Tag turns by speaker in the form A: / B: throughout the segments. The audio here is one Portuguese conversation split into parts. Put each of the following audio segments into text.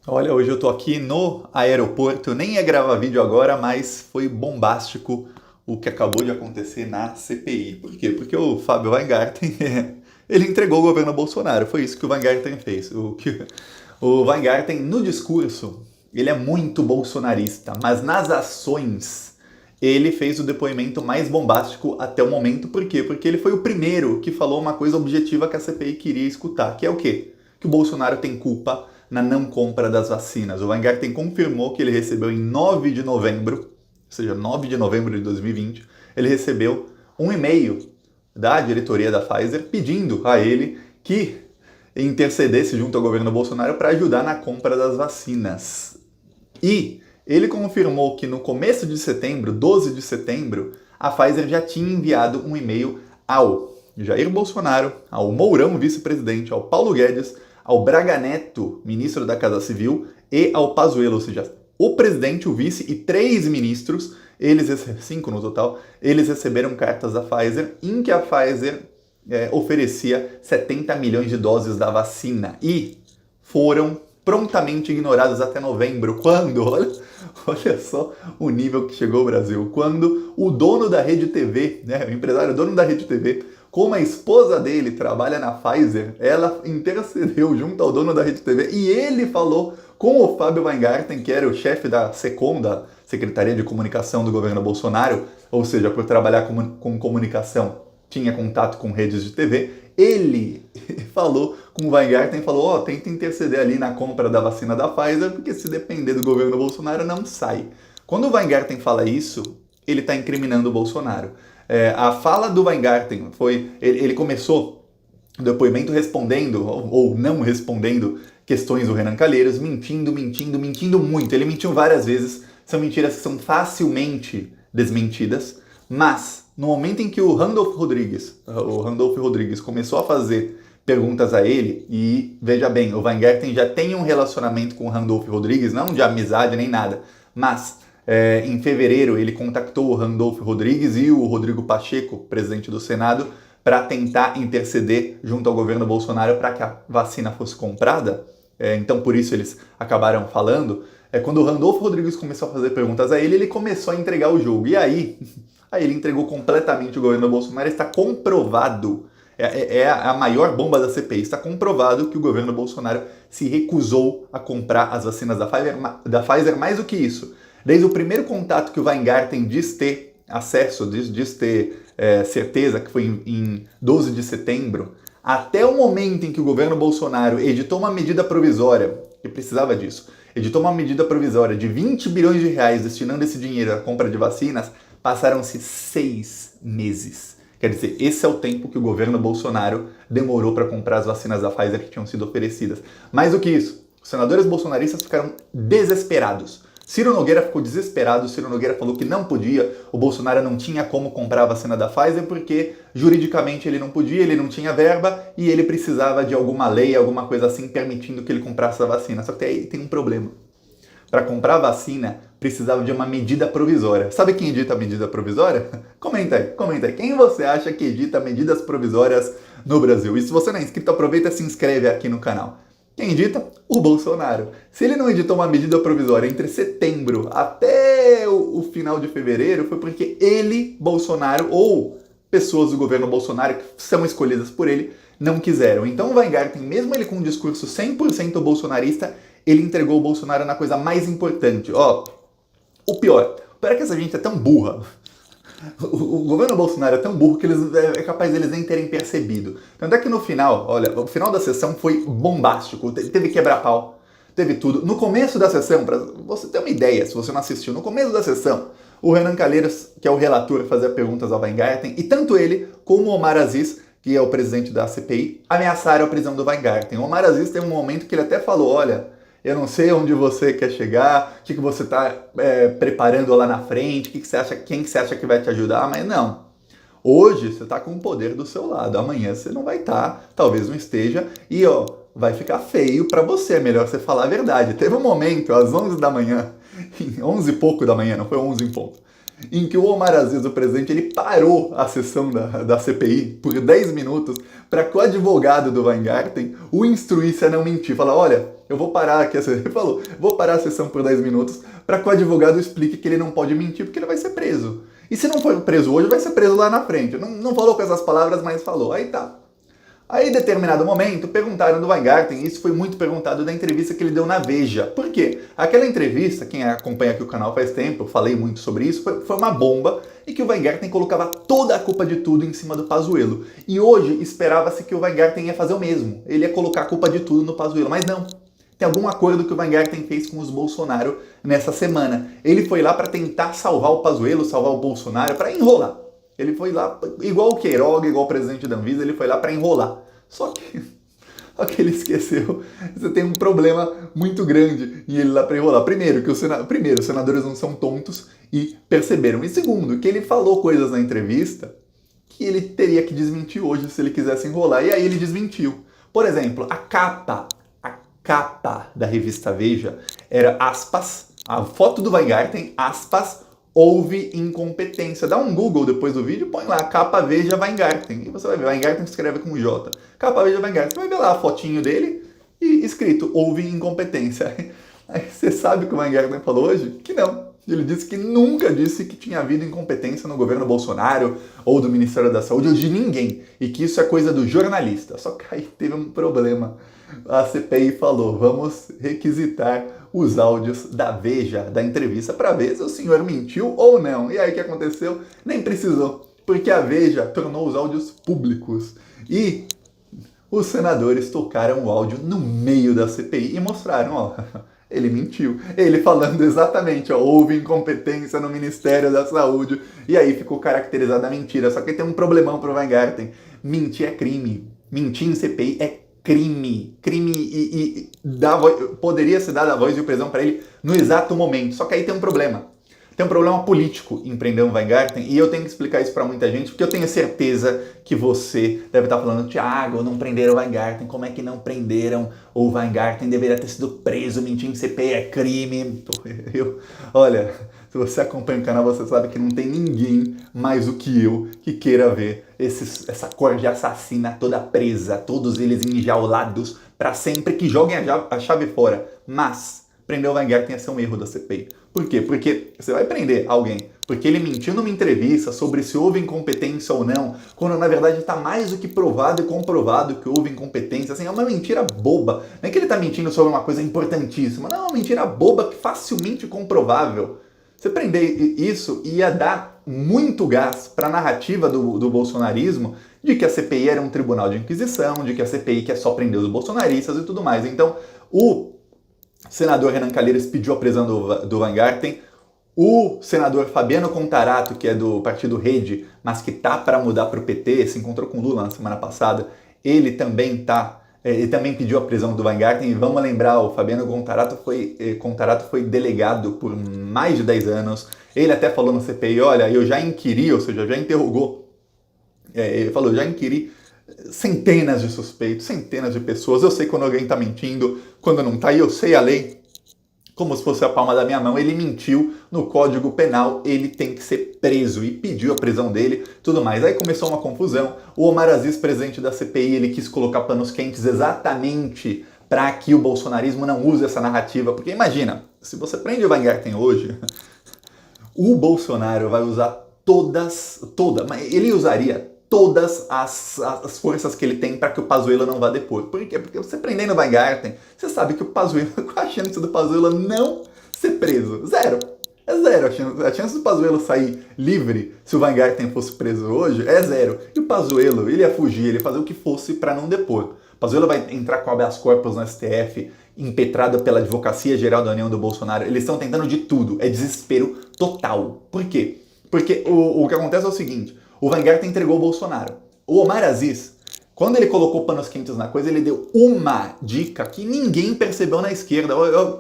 A: Olha, hoje eu tô aqui no aeroporto, nem ia gravar vídeo agora, mas foi bombástico o que acabou de acontecer na CPI. Por quê? Porque o Fábio Weingarten, ele entregou o governo Bolsonaro, foi isso que o Weingarten fez. O Weingarten, no discurso, ele é muito bolsonarista, mas nas ações, ele fez o depoimento mais bombástico até o momento. Por quê? Porque ele foi o primeiro que falou uma coisa objetiva que a CPI queria escutar, que é o quê? Que o Bolsonaro tem culpa na não compra das vacinas. O Weingarten confirmou que ele recebeu em 9 de novembro, ou seja, 9 de novembro de 2020, ele recebeu um e-mail da diretoria da Pfizer pedindo a ele que intercedesse junto ao governo Bolsonaro para ajudar na compra das vacinas. E ele confirmou que no começo de setembro, 12 de setembro, a Pfizer já tinha enviado um e-mail ao Jair Bolsonaro, ao Mourão, vice-presidente, ao Paulo Guedes, ao Braga Neto, ministro da Casa Civil, e ao Pazuello, ou seja, o presidente, o vice e 3 ministros, eles 5 no total, eles receberam cartas da Pfizer em que a Pfizer oferecia 70 milhões de doses da vacina e foram prontamente ignoradas até novembro, quando, olha só o nível que chegou o Brasil, quando o dono da Rede TV, né, o empresário dono da Rede TV, como a esposa dele trabalha na Pfizer, ela intercedeu junto ao dono da Rede TV e ele falou com o Fábio Weingarten, que era o chefe da SECOM, da Secretaria de Comunicação do governo Bolsonaro, ou seja, por trabalhar com comunicação, tinha contato com redes de TV, ele falou com o Weingarten e falou, tenta interceder ali na compra da vacina da Pfizer, porque se depender do governo Bolsonaro, não sai. Quando o Weingarten fala isso, ele está incriminando o Bolsonaro. A fala do Weingarten foi, ele começou o depoimento respondendo, ou não respondendo, questões do Renan Calheiros, mentindo muito. Ele mentiu várias vezes, são mentiras que são facilmente desmentidas, mas no momento em que o Randolph Rodrigues começou a fazer perguntas a ele, e veja bem, o Weingarten já tem um relacionamento com o Randolph Rodrigues, não de amizade nem nada, mas em fevereiro ele contactou o Randolph Rodrigues e o Rodrigo Pacheco, presidente do Senado, para tentar interceder junto ao governo Bolsonaro para que a vacina fosse comprada. Então por isso eles acabaram falando. Quando o Randolph Rodrigues começou a fazer perguntas a ele, ele começou a entregar o jogo. E aí ele entregou completamente o governo Bolsonaro. Está comprovado, é a maior bomba da CPI, está comprovado que o governo Bolsonaro se recusou a comprar as vacinas da Pfizer. Mais do que isso, desde o primeiro contato que o Weingarten diz ter acesso, diz ter certeza, que foi em 12 de setembro, até o momento em que o governo Bolsonaro editou uma medida provisória, que precisava disso, editou uma medida provisória de 20 bilhões de reais destinando esse dinheiro à compra de vacinas, passaram-se 6 meses. Quer dizer, esse é o tempo que o governo Bolsonaro demorou para comprar as vacinas da Pfizer que tinham sido oferecidas. Mais do que isso, os senadores bolsonaristas ficaram desesperados. Ciro Nogueira ficou desesperado, Ciro Nogueira falou que não podia, o Bolsonaro não tinha como comprar a vacina da Pfizer porque juridicamente ele não podia, ele não tinha verba e ele precisava de alguma lei, alguma coisa assim, permitindo que ele comprasse a vacina. Só que aí tem um problema. Para comprar a vacina, precisava de uma medida provisória. Sabe quem edita a medida provisória? Comenta aí. Quem você acha que edita medidas provisórias no Brasil? E se você não é inscrito, aproveita e se inscreve aqui no canal. Quem edita? O Bolsonaro. Se ele não editou uma medida provisória entre setembro até o final de fevereiro, foi porque ele, Bolsonaro, ou pessoas do governo Bolsonaro que são escolhidas por ele, não quiseram. Então o Weingarten, mesmo ele com um discurso 100% bolsonarista, ele entregou o Bolsonaro na coisa mais importante. O pior é que essa gente é tão burra. O governo Bolsonaro é tão burro que é capaz deles nem terem percebido. Tanto é que no final, olha, o final da sessão foi bombástico. Teve quebra-pau, teve tudo. No começo da sessão, pra você ter uma ideia, se você não assistiu, no começo da sessão, o Renan Calheiros, que é o relator, fazia perguntas ao Weingarten, e tanto ele como o Omar Aziz, que é o presidente da CPI, ameaçaram a prisão do Weingarten. O Omar Aziz teve um momento que ele até falou, olha, eu não sei onde você quer chegar, o que você está preparando lá na frente, quem você acha que vai te ajudar, mas não. Hoje você está com o poder do seu lado, amanhã você não vai estar, talvez não esteja, e vai ficar feio para você, é melhor você falar a verdade. Teve um momento, às 11 da manhã, 11 e pouco da manhã, não foi 11 em ponto, em que o Omar Aziz, o presidente, ele parou a sessão da CPI por 10 minutos para que o advogado do Weingarten o instruísse a não mentir. Fala, olha, eu vou parar aqui, ele falou, vou parar a sessão por 10 minutos para que o advogado explique que ele não pode mentir porque ele vai ser preso. E se não for preso hoje, vai ser preso lá na frente. Não falou com essas palavras, mas falou. Aí tá. Aí, em determinado momento, perguntaram do Weingarten, e isso foi muito perguntado da entrevista que ele deu na Veja. Por quê? Aquela entrevista, quem acompanha aqui o canal faz tempo, eu falei muito sobre isso, foi uma bomba, e que o Weingarten colocava toda a culpa de tudo em cima do Pazuello. E hoje esperava-se que o Weingarten ia fazer o mesmo. Ele ia colocar a culpa de tudo no Pazuello, mas não. Tem algum acordo que o Weingarten fez com os Bolsonaro nessa semana. Ele foi lá para tentar salvar o Pazuello, salvar o Bolsonaro, para enrolar. Ele foi lá, igual o Queiroga, igual o presidente da Anvisa, ele foi lá para enrolar. Só que ele esqueceu. Você tem um problema muito grande em ele lá para enrolar. Primeiro, que os senadores não são tontos e perceberam. E segundo, que ele falou coisas na entrevista que ele teria que desmentir hoje se ele quisesse enrolar. E aí ele desmentiu. Por exemplo, a capa da revista Veja era aspas, a foto do Weingarten, aspas, houve incompetência. Dá um Google depois do vídeo, põe lá, capa Veja Weingarten. E você vai ver, Weingarten escreve com J. Capa Veja Weingarten. Você vai ver lá a fotinho dele e escrito, houve incompetência. Aí você sabe o que o Weingarten falou hoje? Que não. Ele disse que nunca disse que tinha havido incompetência no governo Bolsonaro ou do Ministério da Saúde ou de ninguém. E que isso é coisa do jornalista. Só que aí teve um problema. A CPI falou, vamos requisitar os áudios da Veja, da entrevista, para ver se o senhor mentiu ou não. E aí o que aconteceu? Nem precisou, porque a Veja tornou os áudios públicos. E os senadores tocaram o áudio no meio da CPI e mostraram, ó, ele mentiu. Ele falando exatamente, ó, houve incompetência no Ministério da Saúde. E aí ficou caracterizada a mentira. Só que tem um problemão pro Weingarten. Mentir é crime. Mentir em CPI é crime e poderia se dar a voz e prisão para ele no exato momento. Só que aí tem um problema. Tem um problema político em prender o Weingarten e eu tenho que explicar isso para muita gente porque eu tenho certeza que você deve estar falando, Thiago, não prenderam o Weingarten, como é que não prenderam o Weingarten? Deveria ter sido preso, mentir em CPI é crime. Olha, se você acompanha o canal, você sabe que não tem ninguém mais do que eu que queira ver essa corte assassina toda presa, todos eles enjaulados para sempre, que joguem a chave fora. Mas prender o Weingarten ia ser um erro da CPI. Por quê? Porque você vai prender alguém porque ele mentiu numa entrevista sobre se houve incompetência ou não, quando na verdade está mais do que provado e comprovado que houve incompetência. Assim, é uma mentira boba. Não é que ele está mentindo sobre uma coisa importantíssima. Não, é uma mentira boba, facilmente comprovável. Você prender isso ia dar muito gás para a narrativa do bolsonarismo de que a CPI era um tribunal de inquisição, de que a CPI quer só prender os bolsonaristas e tudo mais. Então, o senador Renan Calheiros pediu a prisão do Weingarten. O senador Fabiano Contarato, que é do partido Rede, mas que tá para mudar para o PT, se encontrou com Lula na semana passada, ele também pediu a prisão do Weingarten. E vamos lembrar, o Fabiano Contarato foi delegado por mais de 10 anos. Ele até falou no CPI, olha, eu já inquiri, ou seja, já interrogou. Ele falou, já inquiri centenas de suspeitos, centenas de pessoas. Eu sei quando alguém está mentindo, quando não está, e eu sei a lei como se fosse a palma da minha mão. Ele mentiu no Código Penal, ele tem que ser preso, e pediu a prisão dele, tudo mais. Aí começou uma confusão. O Omar Aziz, presidente da CPI, ele quis colocar panos quentes exatamente para que o bolsonarismo não use essa narrativa. Porque imagina, se você prende o Weingarten hoje, o Bolsonaro vai usar ele usaria todas as forças que ele tem para que o Pazuello não vá depor. Por quê? Porque você prendendo o Weingarten, você sabe que o Pazuello, qual a chance do Pazuello não ser preso? Zero. É zero. A chance do Pazuello sair livre se o Weingarten fosse preso hoje é zero. E o Pazuello, ele ia fugir, ele ia fazer o que fosse para não depor. O Pazuello vai entrar com habeas corpus no STF, impetrado pela Advocacia Geral da União do Bolsonaro. Eles estão tentando de tudo. É desespero total. Por quê? Porque o que acontece é o seguinte, o Weingarten entregou o Bolsonaro. O Omar Aziz, quando ele colocou panos quentes na coisa, ele deu uma dica que ninguém percebeu na esquerda.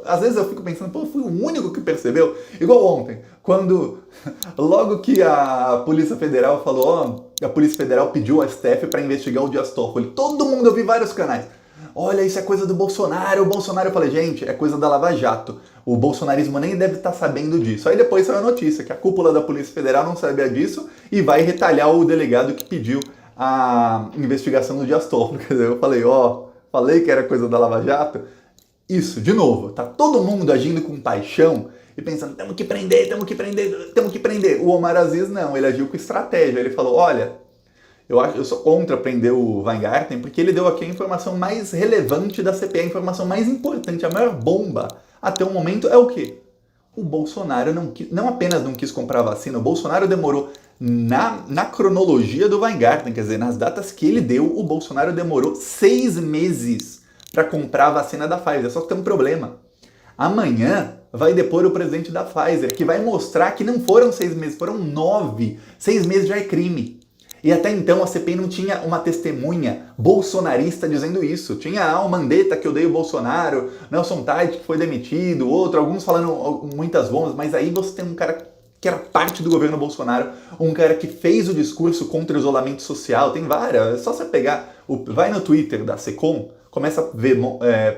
A: Às vezes eu fico pensando, pô, eu fui o único que percebeu. Igual ontem, quando logo que a Polícia Federal falou, a Polícia Federal pediu ao STF para investigar o Dias Toffoli. Todo mundo, eu vi vários canais. Olha, isso é coisa do Bolsonaro, o Bolsonaro. Eu falei, gente, é coisa da Lava Jato. O bolsonarismo nem deve estar sabendo disso. Aí depois saiu a notícia que a cúpula da Polícia Federal não sabia disso e vai retalhar o delegado que pediu a investigação do Dias Toffoli. Quer dizer, eu falei, falei que era coisa da Lava Jato. Isso, de novo, tá todo mundo agindo com paixão e pensando, temos que prender, temos que prender, temos que prender. O Omar Aziz não, ele agiu com estratégia. Ele falou, olha, eu sou contra prender o Weingarten porque ele deu aqui a informação mais relevante da CPI, a informação mais importante, a maior bomba até o momento é o quê? O Bolsonaro não apenas não quis comprar a vacina, o Bolsonaro demorou na cronologia do Weingarten, quer dizer, nas datas que ele deu, o Bolsonaro demorou 6 meses para comprar a vacina da Pfizer. Só que tem um problema. Amanhã vai depor o presidente da Pfizer, que vai mostrar que não foram 6 meses, foram 9. 6 meses já é crime. E até então a CPI não tinha uma testemunha bolsonarista dizendo isso. Tinha o Mandetta que odeia o Bolsonaro, Nelson Tait que foi demitido, outro, alguns falando muitas bombas, mas aí você tem um cara que era parte do governo Bolsonaro, um cara que fez o discurso contra o isolamento social, tem várias, é só você pegar, vai no Twitter da Secom, começa a ver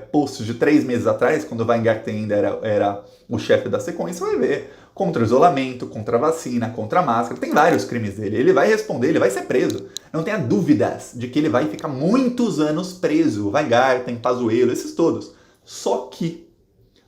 A: posts de 3 meses atrás, quando o Weingarten ainda era o chefe da Secom, e você vai ver contra o isolamento, contra a vacina, contra a máscara, tem vários crimes dele, ele vai responder, ele vai ser preso. Não tenha dúvidas de que ele vai ficar muitos anos preso, Weingarten, Pazuello, esses todos. Só que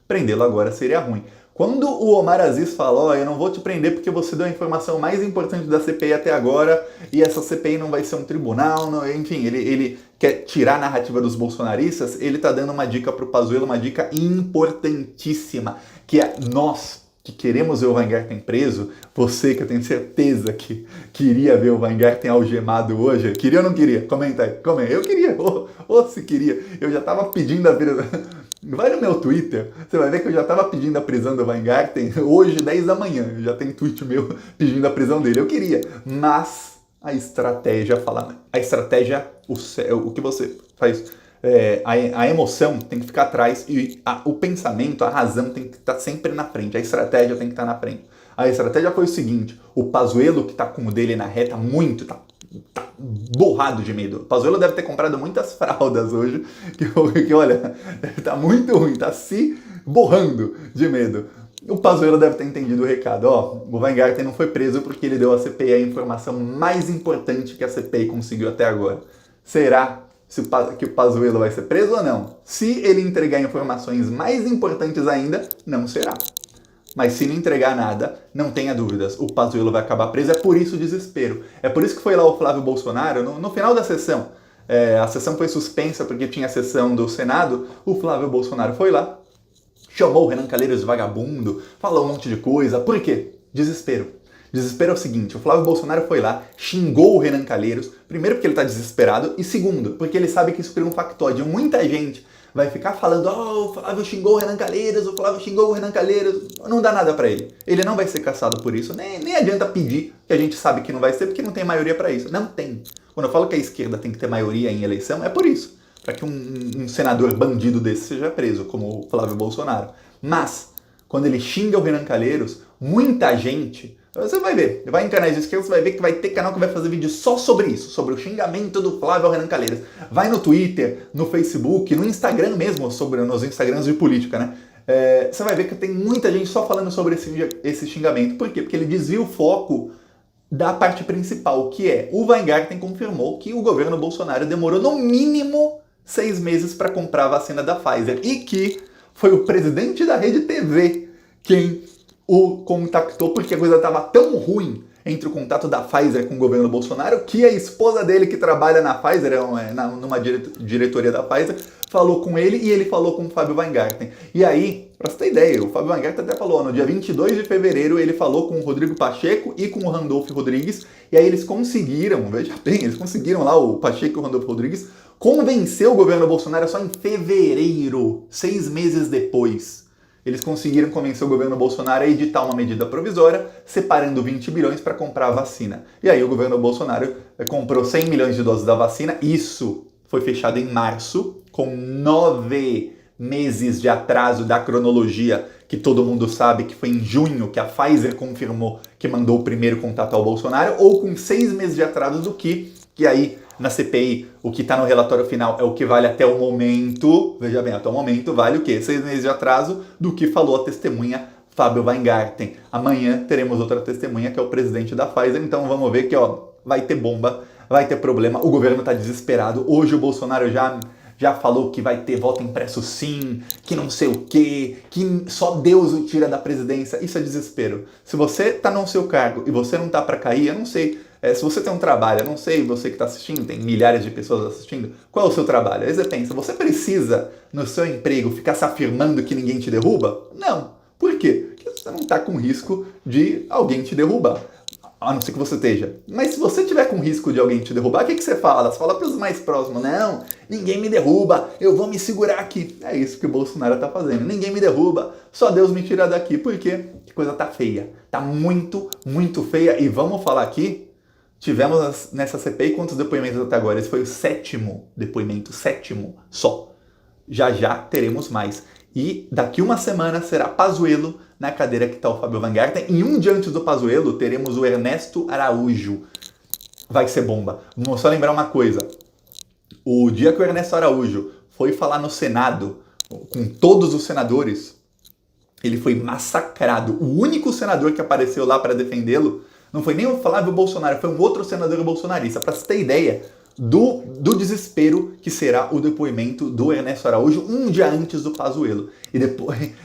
A: prendê-lo agora seria ruim. Quando o Omar Aziz falou, eu não vou te prender porque você deu a informação mais importante da CPI até agora e essa CPI não vai ser um tribunal, não, enfim, ele quer tirar a narrativa dos bolsonaristas, ele tá dando uma dica pro Pazuello, uma dica importantíssima, que é nós que queremos ver o Weingarten preso, você que eu tenho certeza que queria ver o Weingarten algemado hoje, queria ou não queria? Comenta aí, comenta. Eu queria, ou se queria, eu já tava pedindo a prisão. Vai no meu Twitter, você vai ver que eu já tava pedindo a prisão do Weingarten hoje, 10 da manhã, já tem tweet meu pedindo a prisão dele, eu queria, mas a estratégia o que você faz, a emoção tem que ficar atrás e o pensamento, a razão tem que estar sempre na frente, a estratégia tem que estar na frente. A estratégia foi o seguinte, o Pazuello, que tá com o dele na reta muito, tá borrado de medo. O Pazuello deve ter comprado muitas fraldas hoje, que olha, tá muito ruim, tá se borrando de medo. O Pazuello deve ter entendido o recado. O Weingarten não foi preso porque ele deu à CPI a informação mais importante que a CPI conseguiu até agora. Será que o Pazuello vai ser preso ou não? Se ele entregar informações mais importantes ainda, não será. Mas se não entregar nada, não tenha dúvidas, o Pazuello vai acabar preso, é por isso o desespero. É por isso que foi lá o Flávio Bolsonaro, no final da sessão, a sessão foi suspensa porque tinha a sessão do Senado, o Flávio Bolsonaro foi lá, chamou o Renan Calheiros de vagabundo, falou um monte de coisa, por quê? Desespero. Desespero é o seguinte, o Flávio Bolsonaro foi lá, xingou o Renan Calheiros, primeiro porque ele está desesperado, e segundo, porque ele sabe que isso cria um factóide. Muita gente vai ficar falando, o Flávio xingou o Renan Calheiros, o Flávio xingou o Renan Calheiros, não dá nada pra ele. Ele não vai ser caçado por isso, nem adianta pedir, que a gente sabe que não vai ser, porque não tem maioria pra isso. Não tem. Quando eu falo que a esquerda tem que ter maioria em eleição, é por isso. Pra que um senador bandido desse seja preso, como o Flávio Bolsonaro. Mas, quando ele xinga o Renan Calheiros, muita gente... Você vai ver, vai entrar nas esquerdas, você vai ver que vai ter canal que vai fazer vídeo só sobre isso, sobre o xingamento do Flávio ao Renan Calheiros. Vai no Twitter, no Facebook, no Instagram mesmo, nos Instagrams de política, né? Você vai ver que tem muita gente só falando sobre esse xingamento. Por quê? Porque ele desvia o foco da parte principal, que é o Weingarten confirmou que o governo Bolsonaro demorou no mínimo 6 meses para comprar a vacina da Pfizer e que foi o presidente da Rede TV quem o contactou porque a coisa estava tão ruim entre o contato da Pfizer com o governo Bolsonaro que a esposa dele, que trabalha na Pfizer, numa diretoria da Pfizer, falou com ele e ele falou com o Fábio Weingarten. E aí, pra você ter ideia, o Fábio Weingarten até falou, no dia 22 de fevereiro ele falou com o Rodrigo Pacheco e com o Randolfo Rodrigues, e aí eles conseguiram, veja bem, eles conseguiram lá, o Pacheco e o Randolfo Rodrigues, convencer o governo Bolsonaro só em fevereiro, 6 meses depois. Eles conseguiram convencer o governo Bolsonaro a editar uma medida provisória, separando 20 bilhões para comprar a vacina. E aí o governo Bolsonaro comprou 100 milhões de doses da vacina. Isso foi fechado em março, com 9 meses de atraso da cronologia, que todo mundo sabe que foi em junho que a Pfizer confirmou que mandou o primeiro contato ao Bolsonaro, ou com 6 meses de atraso do que aí na CPI, o que está no relatório final é o que vale até o momento. Veja bem, até o momento vale o quê? 6 meses de atraso do que falou a testemunha Fábio Weingarten. Amanhã teremos outra testemunha, que é o presidente da Pfizer, então vamos ver que vai ter bomba, vai ter problema, o governo está desesperado. Hoje o Bolsonaro já falou que vai ter voto impresso sim, que não sei o quê, que só Deus o tira da presidência. Isso é desespero. Se você está no seu cargo e você não está para cair, eu não sei. Se você tem um trabalho, eu não sei, você que está assistindo, tem milhares de pessoas assistindo, qual é o seu trabalho? Aí você pensa, você precisa no seu emprego ficar se afirmando que ninguém te derruba? Não. Por quê? Porque você não está com risco de alguém te derrubar. A não ser que você esteja. Mas se você tiver com risco de alguém te derrubar, o que você fala? Você fala para os mais próximos, não, ninguém me derruba, eu vou me segurar aqui. É isso que o Bolsonaro está fazendo. Ninguém me derruba, só Deus me tira daqui. Por quê? Que coisa tá feia. Tá muito, muito feia. E vamos falar aqui, tivemos nessa CPI quantos depoimentos até agora? Esse foi o 7º depoimento, 7º só. Já teremos mais. E daqui uma semana será Pazuello na cadeira que está o Fábio Weingarten. E um dia antes do Pazuello teremos o Ernesto Araújo. Vai ser bomba. Vou só lembrar uma coisa. O dia que o Ernesto Araújo foi falar no Senado, com todos os senadores, ele foi massacrado. O único senador que apareceu lá para defendê-lo não foi nem o Flávio Bolsonaro, foi um outro senador bolsonarista. Para você ter ideia do desespero que será o depoimento do Ernesto Araújo um dia antes do Pazuello.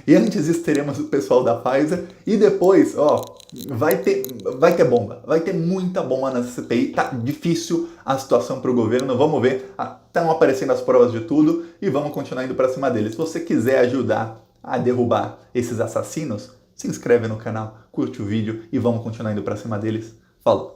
A: E antes disso teremos o pessoal da Pfizer e depois, vai ter bomba. Vai ter muita bomba nessa CPI. Tá difícil a situação para o governo. Vamos ver. Estão aparecendo as provas de tudo e vamos continuar indo para cima deles. Se você quiser ajudar a derrubar esses assassinos, se inscreve no canal, curte o vídeo e vamos continuar indo para cima deles. Falou!